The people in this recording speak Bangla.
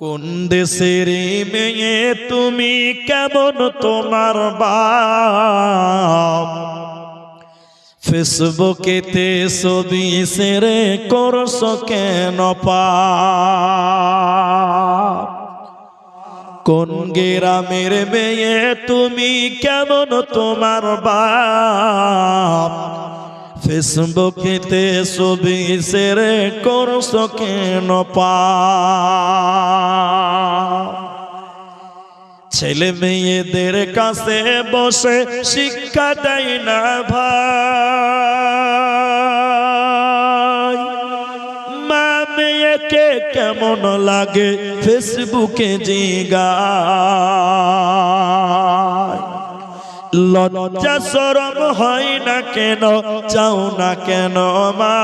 কোন দেশের মেয়ে তুমি, কেমন তোমার বাপ? ফেসবুকেতে ছবি শেয়ার করছো কেন পাপ? কোন গ্রামের মেয়ে তুমি, কেমন তোমার বাপ? ফেসবুকেতে ছবি শেয়ার করছো কেন পাপ? ছেলে মেয়েদের কাছে বসে শিক্ষা দেয় না ভাই, মা মেয়েকে কেমন লাগে ফেসবুকে জিগায়। লজ্জা শরম হয় না কেন, চাও না কেন মা?